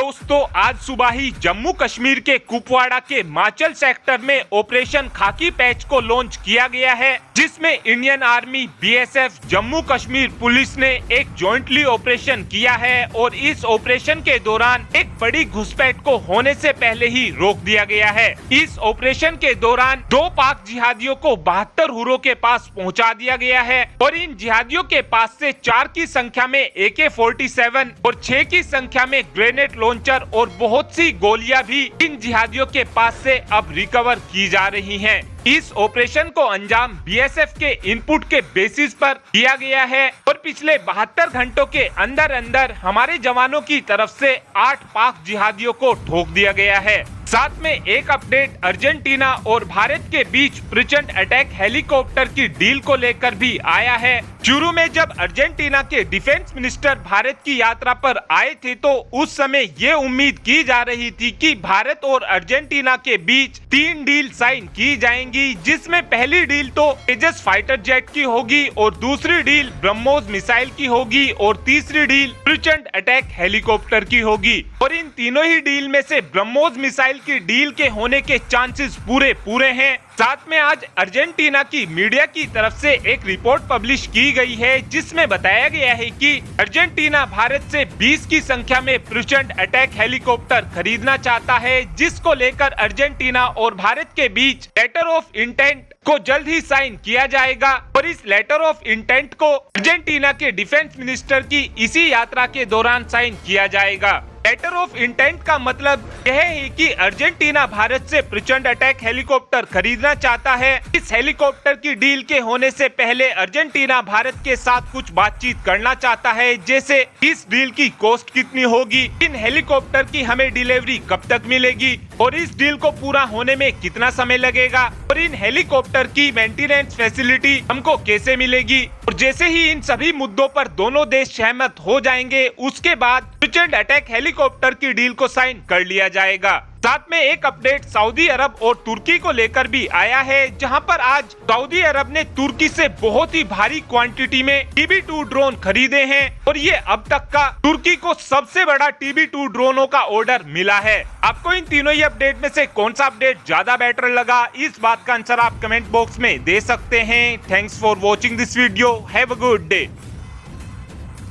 दोस्तों आज सुबह ही जम्मू कश्मीर के कुपवाड़ा के माचल सेक्टर में ऑपरेशन खाकी पैच को लॉन्च किया गया है, जिसमें Indian army, BSF, Jammu Kashmir police ने एक जॉइंटली ऑपरेशन किया है और इस ऑपरेशन के दौरान एक बड़ी घुसपैठ को होने से पहले ही रोक दिया गया है। इस ऑपरेशन के दौरान 2 पाक जिहादियों को 72 हुरों के पास पहुंचा दिया गया है और इन जिहादियों के पास से 4 की संख्या में AK-47 और 6 की संख्या में ग्रेनेड लॉन्चर और बहुत सी गोलियां भी इन जिहादियों के पास से अब रिकवर की जा रही हैं। इस ऑपरेशन को अंजाम बीएसएफ के इनपुट के बेसिस पर दिया गया है और पिछले 72 घंटों के अंदर अंदर हमारे जवानों की तरफ से 8 पाक जिहादियों को ठोक दिया गया है। साथ में एक अपडेट अर्जेंटीना और भारत के बीच प्रचंड अटैक हेलीकॉप्टर की डील को लेकर भी आया है। शुरू में जब अर्जेंटीना के डिफेंस मिनिस्टर भारत की यात्रा पर आए थे तो उस समय ये उम्मीद की जा रही थी कि भारत और अर्जेंटीना के बीच 3 डील साइन की जाएंगी, जिसमें पहली डील तो तेजस फाइटर जेट की होगी और दूसरी डील ब्रह्मोस मिसाइल की होगी और तीसरी डील प्रचंड अटैक हेलीकॉप्टर की होगी। और इन तीनों ही डील में से ब्रह्मोस मिसाइल की डील के होने के चांसेस पूरे हैं। साथ में आज अर्जेंटीना की मीडिया की तरफ से एक रिपोर्ट पब्लिश की गई है, जिसमें बताया गया है कि अर्जेंटीना भारत से 20 की संख्या में प्रचंड अटैक हेलीकॉप्टर खरीदना चाहता है, जिसको लेकर अर्जेंटीना और भारत के बीच लेटर ऑफ इंटेंट को जल्द ही साइन किया जाएगा और इस लेटर ऑफ इंटेंट को अर्जेंटीना के डिफेंस मिनिस्टर की इसी यात्रा के दौरान साइन किया जाएगा। लेटर ऑफ इंटेंट का मतलब यह है कि अर्जेंटीना भारत से प्रचंड अटैक हेलीकॉप्टर खरीदना चाहता है। इस हेलीकॉप्टर की डील के होने से पहले अर्जेंटीना भारत के साथ कुछ बातचीत करना चाहता है, जैसे इस डील की कॉस्ट कितनी होगी, इन हेलीकॉप्टर की हमें डिलीवरी कब तक मिलेगी और इस डील को पूरा होने में कितना समय लगेगा और इन हेलीकॉप्टर की मेंटेनेंस फैसिलिटी हमको कैसे मिलेगी। और जैसे ही इन सभी मुद्दों पर दोनों देश सहमत हो जाएंगे, उसके बाद प्रचंड अटैक हेलीकॉप्टर की डील को साइन कर लिया जाएगा। साथ में एक अपडेट सऊदी अरब और तुर्की को लेकर भी आया है, जहां पर आज सऊदी अरब ने तुर्की से बहुत ही भारी क्वांटिटी में TB2 ड्रोन खरीदे हैं और ये अब तक का तुर्की को सबसे बड़ा TB2 ड्रोनों का ऑर्डर मिला है। आपको इन तीनों ही अपडेट में से कौन सा अपडेट ज्यादा बेटर लगा, इस बात का आंसर आप कमेंट बॉक्स में दे सकते हैं। Thanks for watching this video. Have a good day.